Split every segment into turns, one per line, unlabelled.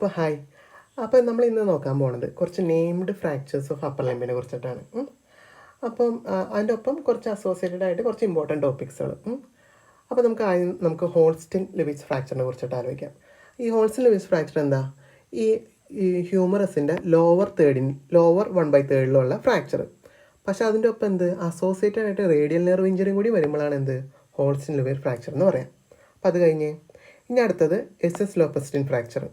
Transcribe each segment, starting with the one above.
അപ്പോൾ ഹായ്. അപ്പോൾ നമ്മൾ ഇന്ന് നോക്കാൻ പോകുന്നത് കുറച്ച് നെയിംഡ് ഫ്രാക്ചേഴ്സ് ഓഫ് അപ്പർ ലിംബിനെ കുറിച്ചിട്ടാണ്. അപ്പം അതിൻ്റെ ഒപ്പം കുറച്ച് അസോസിയേറ്റഡ് ആയിട്ട് കുറച്ച് ഇമ്പോർട്ടൻറ്റ് ടോപ്പിക്സുകൾ. അപ്പോൾ നമുക്ക് ഹോൾസ്റ്റൻ ലെവിസ് ഫ്രാക്ചറിനെ കുറിച്ചിട്ട് ആലോചിക്കാം. ഈ ഹോൾസ്റ്റൻ ലെവിസ് ഫ്രാക്ചർ എന്താ? ഈ ഹ്യൂമറസിൻ്റെ ലോവർ 1/3 ഫ്രാക്ചർ. പക്ഷേ അതിൻ്റെ ഒപ്പം അസോസിയേറ്റഡ് ആയിട്ട് റേഡിയൽ നെർവ് ഇഞ്ചറിയും കൂടി വരുമ്പോഴാണ് ഹോൾസ്റ്റൻ ലെവിസ് ഫ്രാക്ചർ എന്ന് പറയാം. അപ്പോൾ അത് കഴിഞ്ഞ് ഇനി അടുത്തത് എസ് ലോപ്പസ്റ്റിൻ ഫ്രാക്ചർ.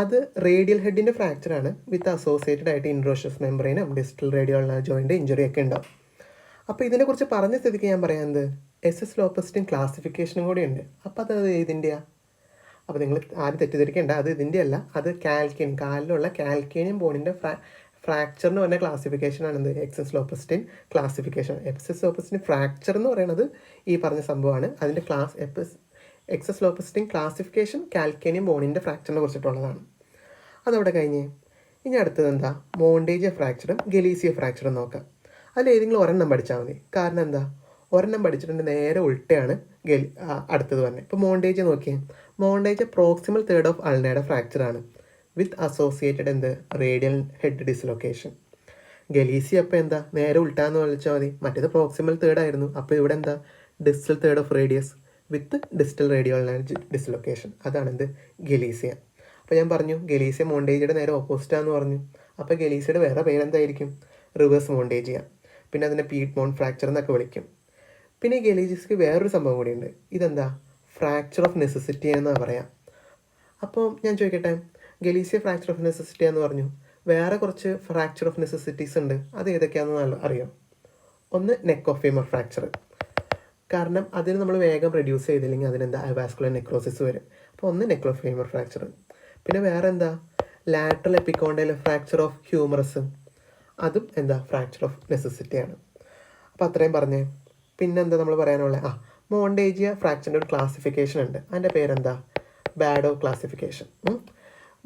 അത് റേഡിയൽ ഹെഡിൻ്റെ ഫ്രാക്ചറാണ് വിത്ത് അസോസിയേറ്റഡ് ആയിട്ട് ഇൻട്രോഷ്യസ് മെംബ്രെയിനും ഡിസ്റ്റൽ റേഡിയൽ ജോയിൻ്റ് ഇഞ്ചറി ഒക്കെ ഉണ്ടാവും. അപ്പോൾ ഇതിനെക്കുറിച്ച് പറഞ്ഞ സ്ഥിതിക്ക് ഞാൻ പറയാം എസ് ലോപ്പസ്റ്റിൻ ക്ലാസിഫിക്കേഷനും കൂടി ഉണ്ട്. അപ്പോൾ അത് ഇതിൻ്റെയാണ്. അപ്പോൾ നിങ്ങൾ ആരും തെറ്റിദ്ധരിക്കേണ്ട, അത് ഇതിൻ്റെ അല്ല, അത് കാലിലുള്ള കാൽക്കേനിയം ബോണിൻ്റെ ഫ്രാക്ചർ എന്ന് പറഞ്ഞ ക്ലാസിഫിക്കേഷനാണ് എക്സസ് ലോപ്പസ്റ്റിൻ ക്ലാസിഫിക്കേഷൻ. എക്സസ് ലോപ്പസ്റ്റിൻ ഫ്രാക്ചർ എന്ന് പറയുന്നത് ഈ പറഞ്ഞ സംഭവമാണ്. അതിൻ്റെ എക്സസ് ലോപ്പസ്റ്റിൻ ക്ലാസിഫിക്കേഷൻ കാൽക്കേനിയം ബോണിൻ്റെ ഫ്രാക്ചറിനെ കുറിച്ചിട്ടുള്ളതാണ്. അതവിടെ കഴിഞ്ഞ് ഇനി അടുത്തത് മോണ്ടേജിയ ഫ്രാക്ചറും ഗലീസിയ ഫ്രാക്ചറും നോക്കാം. അതിൽ ഏതെങ്കിലും ഒരെണ്ണം പഠിച്ചാൽ മതി. കാരണം ഒരെണ്ണം പഠിച്ചിട്ടുണ്ടെങ്കിൽ നേരെ ഉൾട്ടയാണ് അടുത്തത് തന്നെ. ഇപ്പോൾ മോണ്ടേജ് നോക്കിയാൽ മോണ്ടേജ് പ്രോക്സിമൽ തേർഡ് ഓഫ് അൾനയുടെ ഫ്രാക്ചറാണ് with associated radial head dislocation. Galeazzi അപ്പോൾ നേരെ ഉൾട്ടാന്ന് വിളിച്ചാൽ മതി. മറ്റേത് പ്രോക്സിമൽ തേർഡ് ആയിരുന്നു. അപ്പോൾ ഇവിടെ distal third of radius with distal radial dislocation. അതാണ് ഗലീസിയ. അപ്പോൾ ഞാൻ പറഞ്ഞു ഗലീസിയ മോണ്ടേജിയുടെ നേരെ ഓപ്പോസിറ്റാന്ന് പറഞ്ഞു. അപ്പോൾ ഗലീസിയയുടെ വേറെ പേരെന്തായിരിക്കും? റിവേഴ്സ് മോണ്ടേജിയ. പിന്നെ അതിനെ പീഡ്മോണ്ട് ഫ്രാക്ചർ എന്നൊക്കെ വിളിക്കും. പിന്നെ ഗലീസിയക്ക് വേറൊരു സംഭവം കൂടിയുണ്ട്. ഫ്രാക്ചർ ഓഫ് നെസസിറ്റി എന്നാണ് പറയാം. അപ്പോൾ ഞാൻ ചോദിക്കട്ടെ, ഗലീസിയ ഫ്രാക്ചർ ഓഫ് നെസസിറ്റി എന്ന് പറഞ്ഞു, വേറെ കുറച്ച് ഫ്രാക്ചർ ഓഫ് നെസസിറ്റീസ് ഉണ്ട്. അത് ഏതൊക്കെയാണെന്ന് അറിയാം. ഒന്ന് നെക്ക് ഓഫ് ഫീമർ ഫ്രാക്ചർ. കാരണം അതിന് നമ്മൾ വേഗം റെഡ്യൂസ് ചെയ്തില്ലെങ്കിൽ അതിനെന്താ വാസ്കുലർ നെക്രോസിസ് വരും. അപ്പോൾ ഒന്ന് നെക്ക് ഓഫ് ഫീമർ ഫ്രാക്ചർ. പിന്നെ വേറെ ലാറ്ററൽ എപ്പിക്കോണ്ടൈൽ ഫ്രാക്ചർ ഓഫ് ഹ്യൂമറസ്. അതും ഫ്രാക്ചർ ഓഫ് നെസസിറ്റിയാണ്. അപ്പോൾ അത്രയും പറഞ്ഞേ. പിന്നെ നമ്മൾ പറയാനുള്ള മോണ്ടേജിയ ഫ്രാക്ചറിൻ്റെ ഒരു ക്ലാസിഫിക്കേഷൻ ഉണ്ട്. അതിൻ്റെ പേരെന്താ? ബാഡോ ക്ലാസിഫിക്കേഷൻ.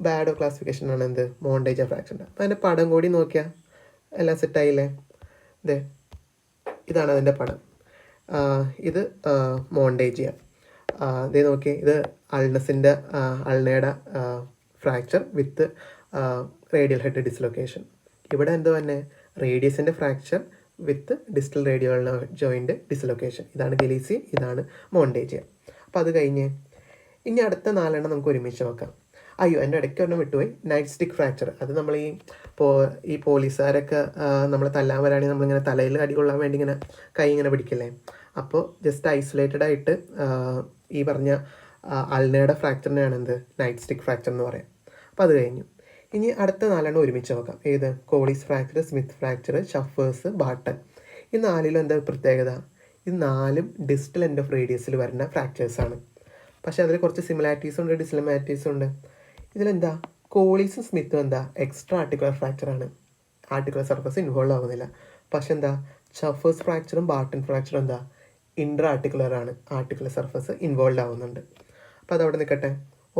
ബാഡോ ക്ലാസിഫിക്കേഷനാണ് മോണ്ടേജിയ ഫ്രാക്ചറിൻ്റെ. അപ്പോൾ അതിൻ്റെ പടം കൂടി നോക്കിയാൽ എല്ലാം സെറ്റായില്ലേ? ഇതാണ് അതിൻ്റെ പടം. ഇത് മോണ്ടേജിയ. ഇതേ നോക്കി, ഇത് അൾനയുടെ ഫ്രാക്ചർ വിത്ത് റേഡിയൽ ഹെഡ് ഡിസ്ലൊക്കേഷൻ. ഇവിടെ തന്നെ റേഡിയസിൻ്റെ ഫ്രാക്ചർ വിത്ത് ഡിസ്റ്റൽ റേഡിയൽ ജോയിൻ്റ് ഡിസ്ലൊക്കേഷൻ. ഇതാണ് ഗലീസിയ, ഇതാണ് മോണ്ടേജിയ. അപ്പോൾ അത് കഴിഞ്ഞ് ഇനി അടുത്ത 4 നമുക്ക് ഒരുമിച്ച് നോക്കാം. എൻ്റെ ഇടയ്ക്ക് ഒരെണ്ണം വിട്ടുപോയി, നൈറ്റ് സ്റ്റിക്ക് ഫ്രാക്ചർ. അത് നമ്മൾ ഈ പോലീസുകാരൊക്കെ നമ്മളെ തല്ലാൻ വരാണെങ്കിൽ നമ്മളിങ്ങനെ തലയിൽ അടി കൊള്ളാൻ വേണ്ടി ഇങ്ങനെ കൈ ഇങ്ങനെ പിടിക്കില്ലേ? അപ്പോൾ ജസ്റ്റ് ഐസൊലേറ്റഡ് ആയിട്ട് ഈ പറഞ്ഞ അൾനയുടെ ഫ്രാക്ചറിനെയാണ് നൈറ്റ് സ്റ്റിക്ക് ഫ്രാക്ചർ എന്ന് പറയാം. അപ്പോൾ അത് കഴിഞ്ഞു. ഇനി അടുത്ത 4 ഒരുമിച്ച് നോക്കാം. ഏത്? കോളീസ് ഫ്രാക്ചർ, സ്മിത്ത് ഫ്രാക്ചർ, ഷഫേഴ്സ്, ബാട്ടൺ. ഈ 4 പ്രത്യേകത? ഇത് 4 ഡിസ്റ്റൽ എൻഡ് ഓഫ് റേഡിയസിൽ വരുന്ന ഫ്രാക്ചേഴ്സാണ്. പക്ഷേ അതിൽ കുറച്ച് സിമിലാരിറ്റീസും ഉണ്ട്, ഡിസിമിലാരിറ്റീസും ഉണ്ട്. കോളീസും സ്മിത്തും എക്സ്ട്രാ ആർട്ടിക്കുലർ ഫ്രാക്ചറാണ്. ആർട്ടിക്കുലർ സർഫസ് ഇൻവോൾവ് ആവുന്നില്ല. പക്ഷെ ഷഫേഴ്സ് ഫ്രാക്ചറും ബാട്ടൺ ഫ്രാക്ചറും ഇൻട്രാ ആർട്ടിക്കുലറാണ്. ആർട്ടിക്കുലർ സർഫസ് ഇൻവോൾവ് ആവുന്നുണ്ട്. അപ്പോൾ അതവിടെ നിൽക്കട്ടെ,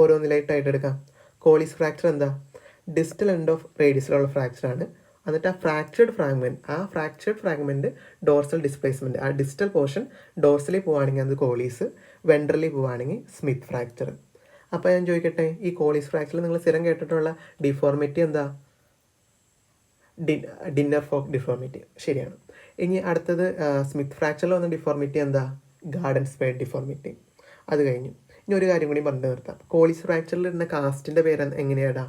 ഓരോന്നിലായിട്ടായിട്ട് എടുക്കാം. Colles fracture distal end of റേഡിയസിലുള്ള ഫ്രാക്ചറാണ്. എന്നിട്ട് ആ ഫ്രാക്ചേർഡ് ഫ്രാഗ്മെൻറ്റ് ഡോർസൽ ഡിസ്പ്ലേസ്മെൻറ്റ്, ആ ഡിസ്റ്റൽ പോർഷൻ ഡോർസലി പോവുകയാണെങ്കിൽ അത് കോളീസ്, വെൻട്രലി പോവുകയാണെങ്കിൽ സ്മിത്ത് ഫ്രാക്ചർ. അപ്പോൾ ഞാൻ ചോദിക്കട്ടെ, ഈ കോളീസ് ഫ്രാക്ചറിൽ നിങ്ങൾ സ്ഥിരം കേട്ടിട്ടുള്ള ഡിഫോർമിറ്റി ഡിന്നർ ഫോക്ക് ഡിഫോർമിറ്റി. ശരിയാണ്. ഇനി അടുത്തത് സ്മിത്ത് ഫ്രാക്ചറിൽ വന്ന ഡിഫോർമിറ്റി ഗാർഡൻ സ്പേഡ് ഡിഫോർമിറ്റി. അത് കഴിഞ്ഞു. ഇനി ഒരു കാര്യം കൂടി പറഞ്ഞു നിർത്താം. കോളീസ് ഫ്രാക്ചറിൽ ഇരുന്ന കാസ്റ്റിൻ്റെ പേര് എങ്ങനെയാടാ?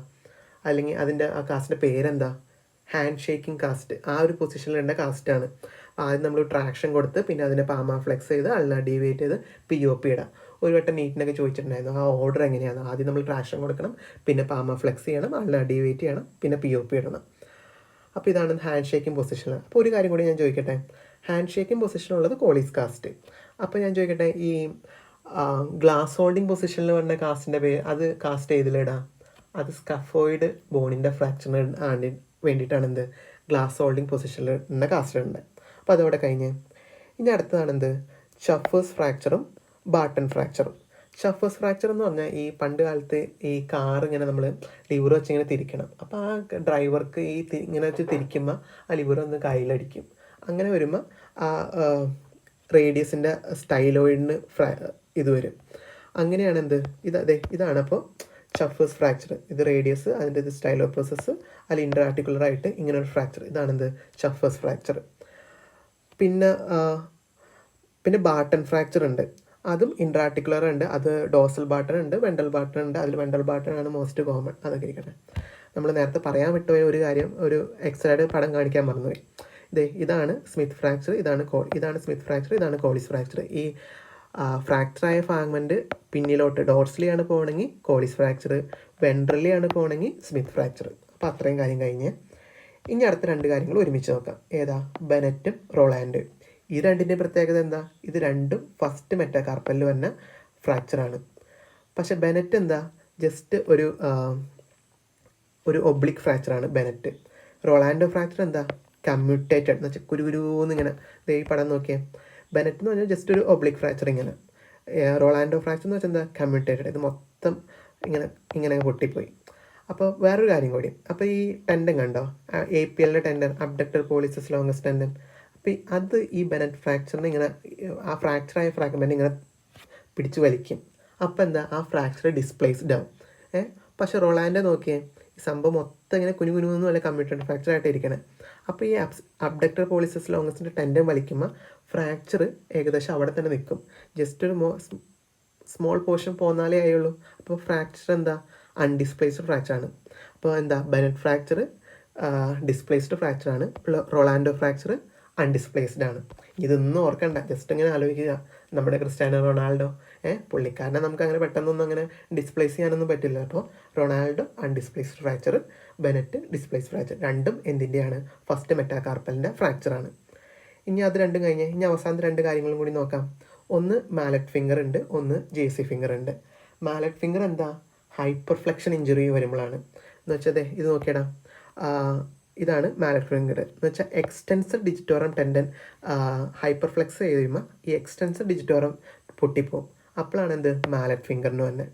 അല്ലെങ്കിൽ അതിൻ്റെ ആ കാസ്റ്റിൻ്റെ പേരെന്താ? Hand shaking cast. ആ ഒരു പൊസിഷനിലുള്ള കാസ്റ്റാണ്. ആദ്യം നമ്മൾ ട്രാക്ഷൻ കൊടുത്ത് പിന്നെ അതിനെ പാമ ഫ്ലെക്സ് ചെയ്ത് അൾന ഡീവിയേറ്റ് ചെയ്ത് POP ഇടാം. ഒരു വട്ടം നീറ്റിനൊക്കെ ചോദിച്ചിട്ടുണ്ടായിരുന്നു ആ ഓർഡർ എങ്ങനെയാണ്. ആദ്യം നമ്മൾ ട്രാക്ഷൻ കൊടുക്കണം, പിന്നെ പാമ ഫ്ലെക്സ് ചെയ്യണം, അൾന ഡീവിയേറ്റ് ചെയ്യണം, പിന്നെ POP ഇടണം. അപ്പോൾ ഇതാണ് ഹാൻഡ് ഷേക്കിംഗ് പൊസിഷൻ. അപ്പോൾ ഒരു കാര്യം കൂടി ഞാൻ ചോദിക്കട്ടെ, ഹാൻഡ് ഷേക്കിംഗ് പൊസിഷനുള്ളത് കോളീസ് കാസ്റ്റ്. അപ്പോൾ ഞാൻ ചോദിക്കട്ടെ, ഈ ഗ്ലാസ് ഹോൾഡിംഗ് പൊസിഷനിൽ വരുന്ന കാസ്റ്റിൻ്റെ പേര്, അത് കാസ്റ്റ് ചെയ്തിലിടാം? അത് സ്കഫോയിഡ് ബോണിൻ്റെ ഫ്രാക്ചറിന് വേണ്ടിയിട്ടാണ് ഗ്ലാസ് ഹോൾഡിംഗ് പൊസിഷനിൽ ഉള്ള കാസ്റ്റ് ഉണ്ട്. അപ്പോൾ അതോടെ കഴിഞ്ഞ് ഇനി അടുത്തതാണ് ഷഫേഴ്സ് ഫ്രാക്ചറും ബാട്ടൺ ഫ്രാക്ചറും. ഷഫേഴ്സ് ഫ്രാക്ചർ എന്ന് പറഞ്ഞാൽ ഈ പണ്ട് കാലത്ത് ഈ കാർ ഇങ്ങനെ നമ്മൾ ലിവർ വെച്ച് ഇങ്ങനെ തിരിക്കണം. അപ്പോൾ ആ ഡ്രൈവർക്ക് ഇങ്ങനെ വെച്ച് തിരിക്കുമ്പോൾ ആ ലിവർ ഒന്ന് കയ്യിലടിക്കും. അങ്ങനെ വരുമ്പോൾ ആ റേഡിയസിൻ്റെ സ്റ്റൈലോയിഡിന് ഇത് വരും. അങ്ങനെയാണ് ഇതാണ്. അപ്പോൾ ചഫേഴ്സ് ഫ്രാക്ചർ. ഇത് റേഡിയസ്, അതിൻ്റെ ഇത് സ്റ്റൈലോപ്രോസസ്, അതിൽ ഇൻ്റർ ആർട്ടിക്കുലറായിട്ട് ഇങ്ങനെ ഒരു ഫ്രാക്ചർ, ഇതാണെന്ത് ചഫേഴ്സ് ഫ്രാക്ചർ. പിന്നെ ബാട്ടൺ ഫ്രാക്ചർ ഉണ്ട്, അതും ഇൻ്റർ ആർട്ടിക്കുലർ ഉണ്ട്. അത് ഡോസൽ ബാട്ടൺ ഉണ്ട്, വെൻട്രൽ ബാട്ടൺ ഉണ്ട്. അതിൽ വെൻട്രൽ ബാട്ടൺ ആണ് മോസ്റ്റ് കോമൺ. അതൊക്കെ ഇരിക്കട്ടെ. നമ്മൾ നേരത്തെ പറയാൻ വിട്ടുപോയ ഒരു കാര്യം, ഒരു എക്സ്റേയുടെ പടം കാണിക്കാൻ മറന്നുപോയി. ഇതാണ് സ്മിത്ത് ഫ്രാക്ചർ, ഇതാണ് സ്മിത്ത് ഫ്രാക്ചർ, ഇതാണ് കോളിസ് ഫ്രാക്ചർ. ഈ ഫ്രാക്ചറായ ഫ്രാഗ്മെൻറ്റ് പിന്നിലോട്ട് ഡോർസലിയാണ് പോകണമെങ്കിൽ കോളിസ് ഫ്രാക്ചർ, വെൻട്രലിയാണ് പോകണമെങ്കിൽ സ്മിത്ത് ഫ്രാക്ചർ. അപ്പോൾ അത്രയും കാര്യം കഴിഞ്ഞ് ഇനി അടുത്ത 2 കാര്യങ്ങൾ ഒരുമിച്ച് നോക്കാം. ഏതാ? ബെനറ്റും റൊളാൻഡ്. ഈ രണ്ടിൻ്റെ പ്രത്യേകത എന്താ? ഇത് രണ്ടും ഫസ്റ്റ് മെറ്റാകാർപ്പലിൽ വന്ന ഫ്രാക്ചറാണ്. പക്ഷെ ബെനറ്റ് എന്താ? ജസ്റ്റ് ഒരു ഒബ്ലിക് ഫ്രാക്ചറാണ് ബെനറ്റ്. റൊളാൻഡോ ഫ്രാക്ചർ എന്താ? കമ്മ്യൂട്ടേറ്റഡ് എന്ന് വെച്ചാൽ കുരുകുരുന്നിങ്ങനെ. ഈ പടം നോക്കിയേ. ബെനറ്റ് എന്ന് പറഞ്ഞാൽ ജസ്റ്റ് ഒരു ഒബ്ലിക് ഫ്രാക്ചർ ഇങ്ങനെ. റൊളാൻഡോ ഫ്രാക്ചർ എന്ന് വെച്ചാൽ എന്താ? കമ്മ്യൂട്ടേറ്റഡ്. ഇത് മൊത്തം ഇങ്ങനെ പൊട്ടിപ്പോയി. അപ്പോൾ വേറൊരു കാര്യം കൂടി. അപ്പോൾ ഈ ടെൻഡൻ കണ്ടോ? APL tendon, abductor pollicis longus tendon. അപ്പോൾ അത് ഈ ബെനറ്റ് ഫ്രാക്ചറിന് ഇങ്ങനെ, ആ ഫ്രാക്ചറായ ഫ്രാഗ്മെൻറ്റ് ഇങ്ങനെ പിടിച്ച് വലിക്കും. അപ്പോൾ എന്താ? ആ ഫ്രാക്ചർ ഡിസ്പ്ലേസ്ഡ് ആവും. പക്ഷേ റൊളാൻഡോ നോക്കിയേ, ഈ സംഭവം മൊത്തം ഇങ്ങനെ കുനുകുനുവെന്നും അല്ല, കമ്മ്യൂട്ടേറ്റഡ് ഫ്രാക്ചർ ആയിട്ട് ഇരിക്കണേ. അപ്പോൾ ഈ അബ്ഡക്ടർ പോളിസിസ് ലോങ്കസിൻ്റെ ടെൻഡൻ വലിക്കുമ്പോൾ ഫ്രാക്ചർ ഏകദേശം അവിടെ തന്നെ നിൽക്കും. ജസ്റ്റ് ഒരു സ്മോൾ പോർഷൻ പോന്നാലേ ആയുള്ളൂ. അപ്പോൾ ഫ്രാക്ചർ എന്താ? അൺഡിസ്പ്ലേസ്ഡ് ഫ്രാക്ചറാണ്. അപ്പോൾ എന്താ? ബെനറ്റ് ഫ്രാക്ചർ ഡിസ്പ്ലേസ്ഡ് ഫ്രാക്ചറാണ്, റൊളാൻഡോ ഫ്രാക്ചർ അൺഡിസ്പ്ലേസ്ഡ് ആണ്. ഇതൊന്നും ഓർക്കണ്ട, ജസ്റ്റ് ഇങ്ങനെ ആലോചിക്കുക. നമ്മുടെ ക്രിസ്ത്യാനോ റൊണാൾഡോ, പുള്ളിക്കാരനെ നമുക്ക് അങ്ങനെ പെട്ടെന്നൊന്നും അങ്ങനെ ഡിസ്പ്ലേസ് ചെയ്യാനൊന്നും പറ്റില്ല. അപ്പോൾ Ronaldo undisplaced fracture, Bennett displaced fracture. രണ്ടും എന്തിൻ്റെയാണ്? ഫസ്റ്റ് മെറ്റാകാർപ്പലിൻ്റെ ഫ്രാക്ചറാണ്. ഇനി അത് രണ്ടും കഴിഞ്ഞ് ഇനി അവസാനത്തെ 2 കാര്യങ്ങളും കൂടി നോക്കാം. ഒന്ന് മാലറ്റ് ഫിംഗർ ഉണ്ട്, ഒന്ന് JC ഫിംഗർ ഉണ്ട്. മാലറ്റ് ഫിംഗർ എന്താ? ഹൈപ്പർ ഫ്ലെക്ഷൻ ഇഞ്ചുറി വരുമ്പോഴാണ്. എന്ന് വെച്ചാൽ ഇത് നോക്കിയടാ, ഇതാണ് മാലറ്റ് ഫിംഗർ എന്ന് വെച്ചാൽ എക്സ്റ്റൻസർ ഡിജിറ്റോറം ടെൻഡൻ ഹൈപ്പർ ഫ്ലെക്സ് ചെയ്ത് കഴിയുമ്പോൾ ഈ എക്സ്റ്റൻസർ ഡിജിറ്റോറം പൊട്ടിപ്പോവും. അപ്പോഴാണ് എന്ത്? മാലറ്റ് ഫിംഗറിന് തന്നെ.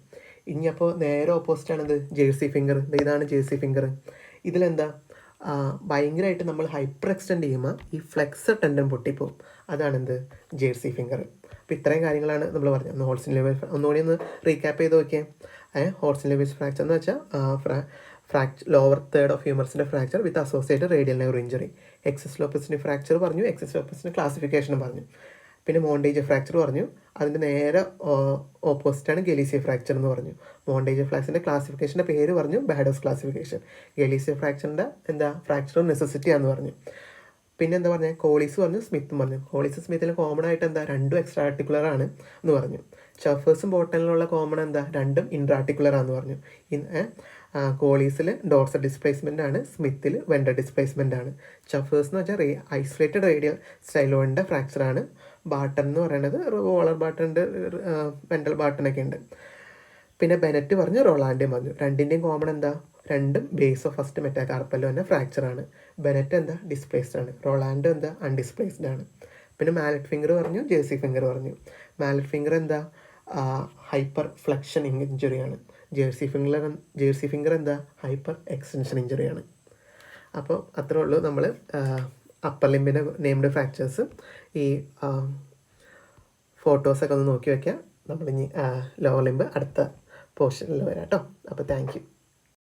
ഇനി അപ്പോൾ നേരെ ഓപ്പോസിറ്റാണ് ഇത് JC ഫിംഗർ. ഇതാണ് JC ഫിംഗർ. ഇതിലെന്താ? ഭയങ്കരമായിട്ട് നമ്മൾ ഹൈപ്പർ എക്സ്റ്റെൻഡ് ചെയ്യുമ്പോൾ ഈ ഫ്ലെക്സർ ടെൻഡൻ പൊട്ടിപ്പോവും. അതാണെന്ത്? JC finger. അപ്പോൾ ഇത്രയും കാര്യങ്ങളാണ് നമ്മൾ പറഞ്ഞത്. ഹോൾസിൻ ലെവൽ ഒന്നുകൂടി ഒന്ന് റീക്യാപ്പ് ചെയ്ത് നോക്കിയേ. ഹോൾസിൻ ലെവൽസ് ഫ്രാക്ചർ എന്ന് വെച്ചാൽ ലോവർ തേർഡ് ഓഫ് ഹ്യൂമർസിൻ്റെ fracture with associated radial nerve injury. Essex ലോപ്പസിൻ്റെ ഫ്രാക്ചർ പറഞ്ഞു, എക്സസ് ലോപ്പസിൻ്റെ ക്ലാസിഫിക്കേഷനും പറഞ്ഞു. പിന്നെ മോണ്ടേജ് ഫ്രാക്ചർ പറഞ്ഞു. അതിൻ്റെ നേരെ ഓപ്പോസിറ്റാണ് ഗലീസിയ ഫ്രാക്ചർ എന്ന് പറഞ്ഞു. മോണ്ടേജ് ഫ്രാക്ചറിൻ്റെ ക്ലാസിഫിക്കേഷൻ്റെ പേര് പറഞ്ഞു, ബാഡോസ് ക്ലാസിഫിക്കേഷൻ. ഗലീസിയ ഫ്രാക്ചറിൻ്റെ എന്താ? ഫ്രാക്ചർ നെസസിറ്റി ആണെന്ന് പറഞ്ഞു. പിന്നെ എന്താ പറഞ്ഞത്? കോളീസ് പറഞ്ഞു, സ്മിത്തും പറഞ്ഞു. കോളീസ് സ്മിത്തിൽ കോമൺ ആയിട്ട് എന്താ? രണ്ടും എക്സ്ട്രാ ആർട്ടിക്കുലർ ആണ് എന്ന് പറഞ്ഞു. ചഫേഴ്സും ബോട്ടനിലുള്ള കോമൺ എന്താ? രണ്ടും ഇൻട്രാ ആർട്ടിക്കുലർ ആണെന്ന് പറഞ്ഞു. കോളീസിൽ ഡോർസൽ ഡിസ്പ്ലേസ്മെൻ്റ് ആണ്, സ്മിത്തിൽ വെൻട്രൽ ഡിസ്പ്ലേസ്മെൻ്റ് ആണ്. ചഫേഴ്സ് എന്ന് വെച്ചാൽ ഐസൊലേറ്റഡ് റേഡിയൽ സ്റ്റൈലോണിൻ്റെ ഫ്രാക്ചറാണ്. ബാട്ടൺ എന്ന് പറയുന്നത് വോളർ ബാട്ടൺ ഉണ്ട്, വെൻട്രൽ ബാട്ടണൊക്കെ ഉണ്ട്. പിന്നെ ബെനറ്റ് പറഞ്ഞു, റൊളാൻഡോയും പറഞ്ഞു. രണ്ടിൻ്റെയും കോമൺ എന്താ? രണ്ടും ബേസ് ഓഫ് ഫസ്റ്റ് മെറ്റാകാർപ്പലിൽ തന്നെ ഫ്രാക്ചറാണ്. ബെനറ്റ് എന്താ? ഡിസ്പ്ലേസ്ഡ് ആണ്. റൊളാൻഡോ എന്താ? അൺഡിസ്പ്ലേസ്ഡ് ആണ്. പിന്നെ മാലറ്റ് ഫിംഗർ പറഞ്ഞു, JC ഫിംഗർ പറഞ്ഞു. മാലറ്റ് ഫിംഗർ എന്താ? ഹൈപ്പർ ഫ്ലെക്ഷൻ ഇഞ്ചുറിയാണ്. JC ഫിംഗർ എന്താ? ഹൈപ്പർ എക്സ്റ്റൻഷൻ ഇഞ്ചുറിയാണ്. അപ്പോൾ അത്രേ ഉള്ളൂ. നമ്മൾ അപ്പർ ലിംബിൻ്റെ നെയിംഡ് ഫ്രാക്ചേഴ്സ് ഈ ഫോട്ടോസൊക്കെ ഒന്ന് നോക്കി വയ്ക്കാം. നമ്മളിനി ലോവർ ലിംബ് അടുത്ത പോർഷനിൽ വരാം കേട്ടോ. അപ്പോൾ താങ്ക് യു.